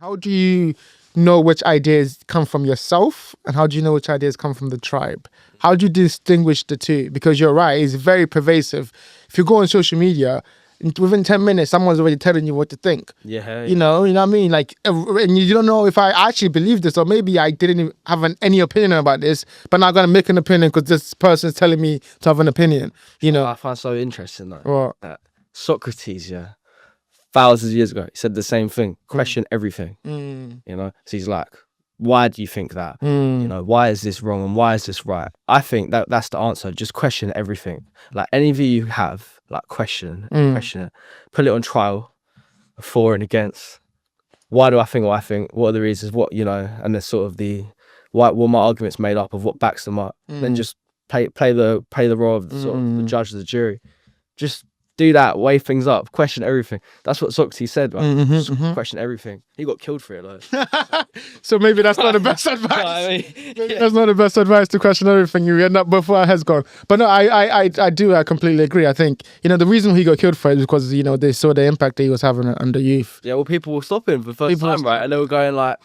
How do you know which ideas come from yourself and how do you know which ideas come from the tribe? How do you distinguish the two? Because you're right, it's very pervasive. If you go on social media, within 10 minutes, someone's already telling you what to think. Yeah. You know what I mean? Like, and you don't know if I actually believe this or maybe I didn't even have any opinion about this, but now I'm going to make an opinion because this person's telling me to have an opinion, you know? I find so interesting though. What? That Socrates, thousands of years ago, he said the same thing. Question everything. Mm, You know, so he's like, why do you think that? mm, You know, why is this wrong and why is this right? I think that's the answer. Just question everything. Like any view you have, like question it, put it on trial, for and against. Why do I think what I think? What are the reasons? What, you know, and there's sort of the why, what my argument's made up of, what backs them up. Then just play the role of the, sort of the judge, the jury. Just do that, weigh things up, question everything. That's what Socrates said, right? Just question everything. He got killed for it, though. So maybe that's not the best advice. I mean, Maybe that's not the best advice to question everything. You end up before our head's gone. But no, I completely agree. I think, you know, the reason he got killed for it is because, you know, they saw the impact that he was having on the youth. yeah, well, people were stopping for the first time, right? And they were going like,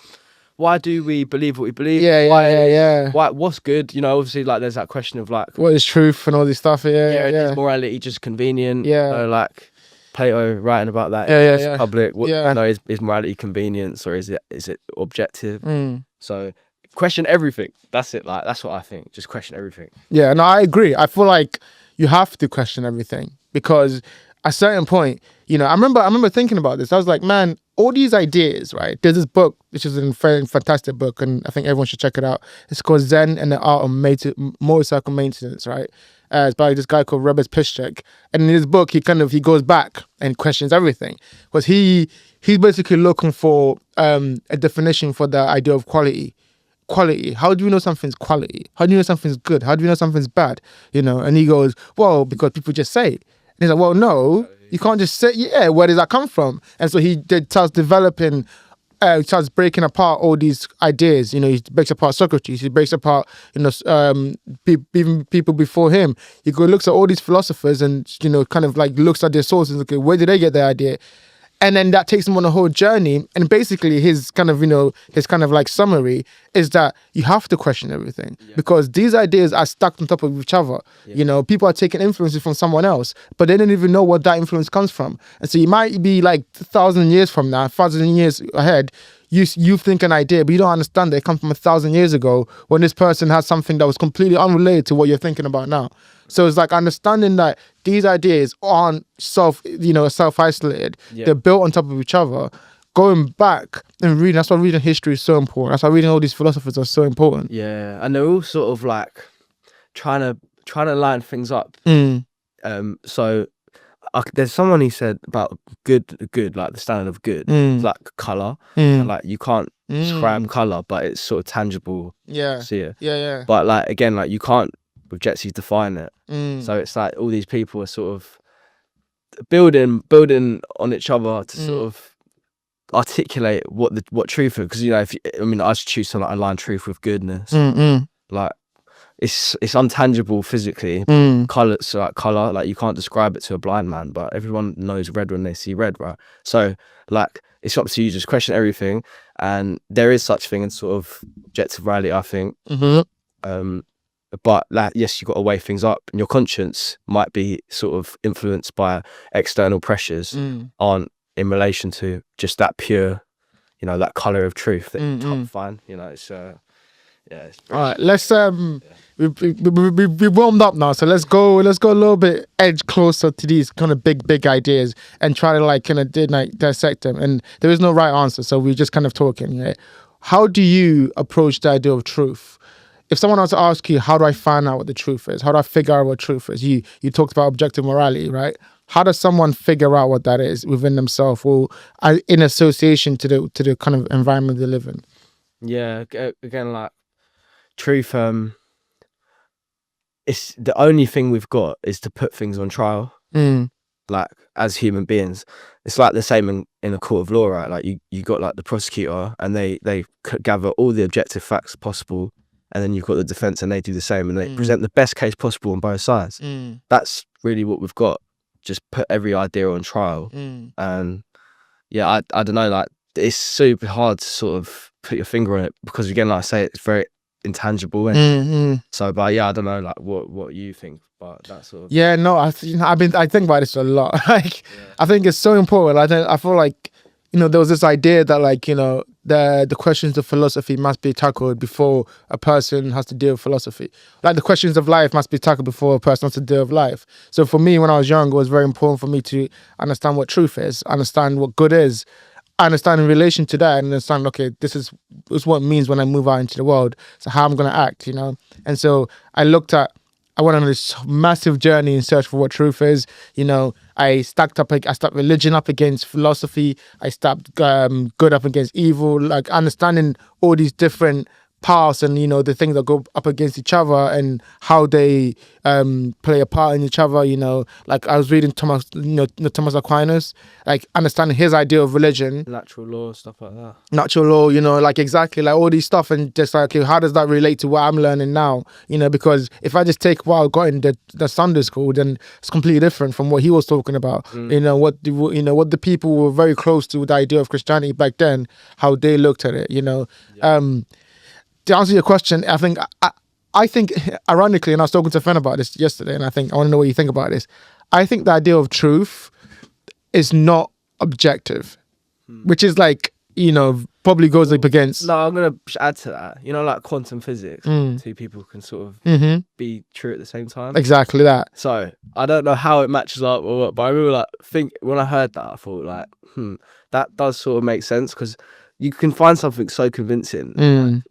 why do we believe what we believe? Yeah. Why, what's good? You know, obviously, like, there's that question of like, What is truth and all this stuff? is morality just convenient? Yeah. You know, like Plato writing about that. Yeah. Public. What, Yeah. You know, is morality convenience or is it objective? Mm. So question everything. That's it. Like, that's what I think. Just question everything. Yeah, no, I agree. I feel like you have to question everything because at a certain point, you know, I remember thinking about this. I was like, man, all these ideas, right? There's this book, which is a fantastic book, and I think everyone should check it out. It's called Zen and the Art of Motorcycle Maintenance, right? It's by this guy called Robert Pischek. And in his book, he goes back and questions everything. Because he's basically looking for a definition for the idea of quality. How do you know something's quality? How do you know something's good? How do you know something's bad? You know, and he goes, well, because people just say it. And he's like, well, no, you can't just say, where does that come from? And so he starts developing, starts breaking apart all these ideas. You know, he breaks apart Socrates, he breaks apart, you know, even people before him. He looks at all these philosophers and, you know, kind of like looks at their sources, okay, where did they get their idea? And then that takes him on a whole journey. And basically his kind of like summary is that you have to question everything because these ideas are stacked on top of each other. Yeah. You know, people are taking influences from someone else, but they don't even know what that influence comes from. And so you might be like 1,000 years from now, 1,000 years ahead, you think an idea, but you don't understand that it comes from 1,000 years ago when this person has something that was completely unrelated to what you're thinking about now. So it's like understanding that these ideas aren't self-isolated. Yeah. They're built on top of each other. Going back and reading, that's why reading history is so important. That's why reading all these philosophers are so important. Yeah, and they're all sort of like trying to line things up. So there's someone who said about good, like the standard of good, it's like colour. And like you can't describe colour, but it's sort of tangible. Yeah. See it. Yeah. But like again, like you can't with Jetsi define it. So it's like all these people are sort of building on each other to sort of articulate what truth is. Because, you know, I should choose to like align truth with goodness. Like it's untangible physically. Colours, like colour, like you can't describe it to a blind man, but everyone knows red when they see red, right? So like it's up to you, just question everything. And there is such thing in sort of objective reality, I think. But like, yes, you've got to weigh things up, and your conscience might be sort of influenced by external pressures aren't in relation to just that pure, you know, that colour of truth that you can't find. You know, it's all right. Let's we warmed up now, so let's go a little bit edge closer to these kind of big ideas and try to like kind of dissect them. And there is no right answer, so we're just kind of talking. Right? How do you approach the idea of truth? If someone wants to ask you, how do I find out what the truth is? How do I figure out what truth is? You talked about objective morality, right? How does someone figure out what that is within themselves or in association to the kind of environment they live in? Yeah, again, like truth, it's the only thing we've got is to put things on trial. Like as human beings, it's like the same in a court of law, right? Like you got like the prosecutor and they gather all the objective facts possible. And then you've got the defense and they do the same and they present the best case possible on both sides. That's really what we've got. Just put every idea on trial. And yeah, I don't know, like it's super hard to sort of put your finger on it because again, like I say, it's very intangible. And so, but yeah, I don't know, like what you think, but that sort of. Yeah, no, I think about this a lot. Like, I think it's so important. I feel like, there was this idea that like, the questions of philosophy must be tackled before a person has to deal with philosophy. Like the questions of life must be tackled before a person has to deal with life. So for me, when I was young, it was very important for me to understand what truth is, understand what good is, understand in relation to that, and understand, okay, this is what it means when I move out into the world. So how I'm going to act, And so I went on this massive journey in search for what truth is. I stacked religion up against philosophy. I stacked good up against evil, like understanding all these different paths and, the things that go up against each other and how they play a part in each other, Like I was reading Thomas Aquinas, like understanding his idea of religion. Natural law, stuff like that. Natural law, like exactly, like all these stuff, and just like, okay, how does that relate to what I'm learning now? Because if I just take what I got in the Sunday school, then it's completely different from what he was talking about. What the people who were very close to the idea of Christianity back then, how they looked at it, To answer your question, I think ironically, and I was talking to a friend about this yesterday, and I want to know what you think about this. I think the idea of truth is not objective, which is like, probably goes up against. No, I'm going to add to that. Like quantum physics, two people can sort of be true at the same time. Exactly that. So I don't know how it matches up or what, but I remember when I heard that, I thought like, that does sort of make sense because you can find something so convincing.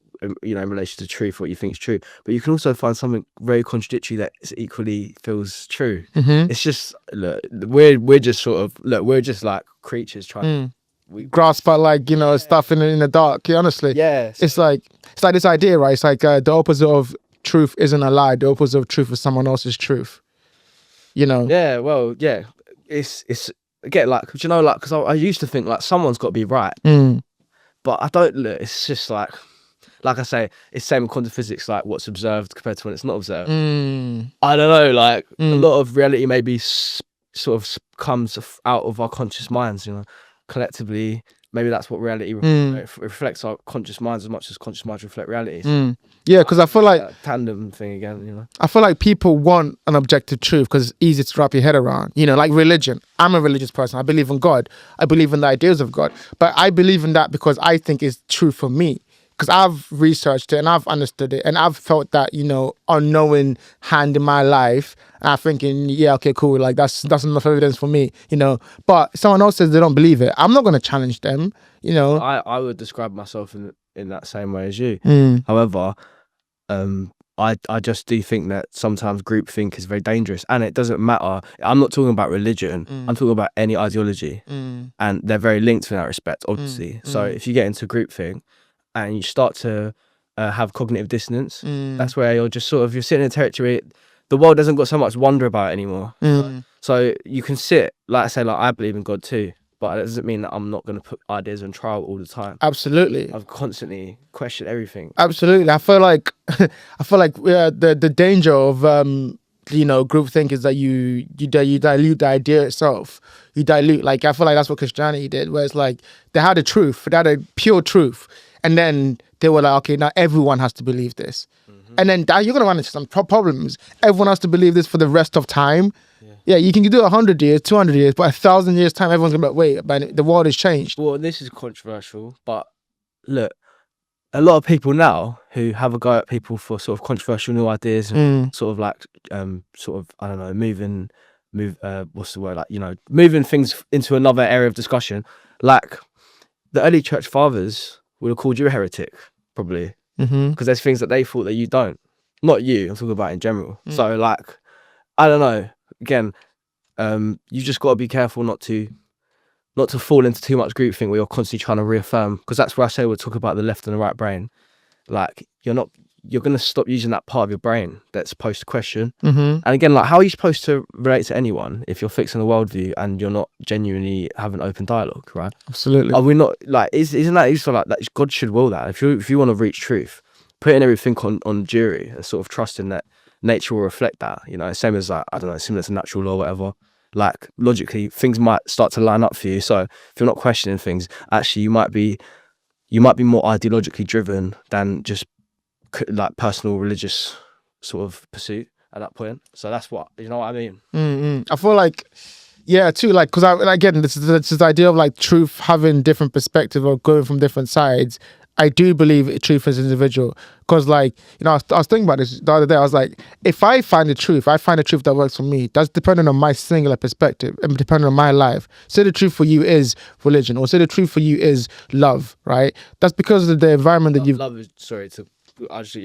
In relation to truth, what you think is true, but you can also find something very contradictory that equally feels true. It's just, look, we're just we're just like creatures trying to grasp at like stuff in the dark. Honestly, it's like this idea, right? It's like the opposite of truth isn't a lie. The opposite of truth is someone else's truth. Yeah, well, yeah, it's again like, because I used to think like someone's got to be right, but I don't. Look, it's just like I say, it's same with quantum physics, like what's observed compared to when it's not observed. I don't know, like a lot of reality maybe sort of comes out of our conscious minds, collectively. Maybe that's what reality reflects our conscious minds as much as conscious minds reflect realities. Yeah, because I feel like tandem thing again, I feel like people want an objective truth because it's easy to wrap your head around. Like religion. I'm a religious person. I believe in God. I believe in the ideas of God. But I believe in that because I think it's true for me. Because I've researched it and I've understood it and I've felt that, unknowing hand in my life. And I'm thinking, yeah, okay, cool. Like that's enough evidence for me, But someone else says they don't believe it. I'm not going to challenge them, I would describe myself in that same way as you. However, I just do think that sometimes groupthink is very dangerous, and it doesn't matter. I'm not talking about religion. I'm talking about any ideology, and they're very linked in that respect, obviously. So if you get into groupthink, and you start to have cognitive dissonance, that's where you're sitting in a territory the world hasn't got so much wonder about it anymore. So you can sit, like I say, like I believe in God too, but it doesn't mean that I'm not going to put ideas on trial all the time. Absolutely. I've constantly questioned everything. Absolutely. I feel like the danger of groupthink is that you dilute the idea itself. You dilute, like I feel like that's what Christianity did, where it's like they had a truth, they had a pure truth. And then they were like, okay, now everyone has to believe this. And then you're going to run into some problems. Everyone has to believe this for the rest of time. Yeah, you can do 100 years, 200 years, but 1,000 years time, everyone's going to be like, wait, man, the world has changed. Well, this is controversial, but look, a lot of people now who have a go at people for sort of controversial new ideas, and sort of like, I don't know, moving things into another area of discussion. Like the early church fathers would have called you a heretic, probably, because there's things that they thought that you don't. Not you, I'm talking about in general. So like, I don't know. Again, you just got to be careful not to fall into too much groupthink where you're constantly trying to reaffirm, because that's where I say we're talking about the left and the right brain. Like you're going to stop using that part of your brain that's supposed to question. And again, like how are you supposed to relate to anyone if you're fixing the worldview and you're not genuinely having open dialogue, right? Absolutely. Are we not, like, isn't that useful? Like that God should will that. If you want to reach truth, putting everything on jury and sort of trusting that nature will reflect that, same as like, I don't know, similar to natural law or whatever. like logically things might start to line up for you. So if you're not questioning things, actually you might be more ideologically driven than just like personal religious sort of pursuit at that point. So that's what, you know what I mean? I feel like, yeah, too, like, because again, this is this idea of like truth having different perspective or going from different sides. I do believe truth is individual, because like, you know, I was thinking about this the other day. I was like, if I find the truth that works for me, that's dependent on my singular perspective and dependent on my life. Say the truth for you is religion, or say the truth for you is love, right? That's because of the environment that you've... Love is,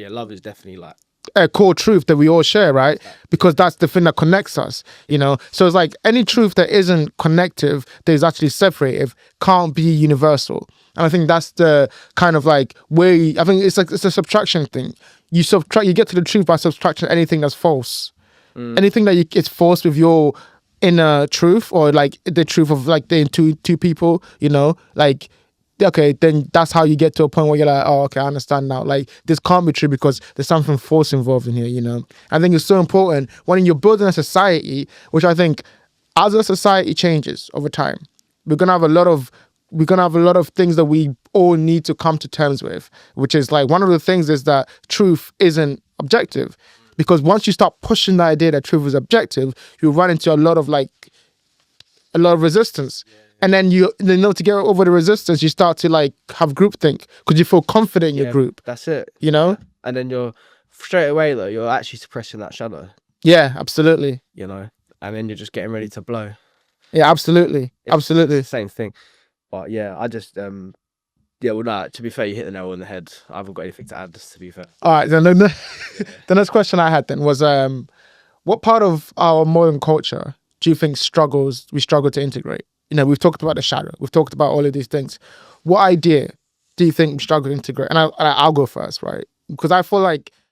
love is definitely like a core truth that we all share, right? Because that's the thing that connects us, you know? So it's like any truth that isn't connective, that is actually separative, can't be universal. And I think that's the kind of like way, I think it's a subtraction thing. You get to the truth by subtracting anything that's false. Anything that is false with your inner truth, or like the truth of like the two people, you know, like, okay, then that's how you get to a point where you're like, oh, okay, I understand now. Like, this can't be true because there's something false involved in here, you know? I think it's so important when you're building a society, which I think as a society changes over time, we're gonna have a lot of things that we all need to come to terms with, which is like, one of the things is that truth isn't objective. Because once you start pushing the idea that truth is objective, you run into a lot of resistance. And then you know, to get over the resistance, you start to like have groupthink because you feel confident in your group. That's it. You know? And then you're straight away though, you're actually suppressing that shadow. Yeah, absolutely. You know? And then you're just getting ready to blow. Yeah, absolutely. Absolutely. It's the same thing. But yeah, I just to be fair, you hit the nail on the head. I haven't got anything to add, to be fair. All right, then the next question I had then was what part of our modern culture do you think we struggle to integrate? You know, we've talked about the shadow. We've talked about all of these things. What idea do you think we struggle to integrate? And I'll go first, right? Because I feel like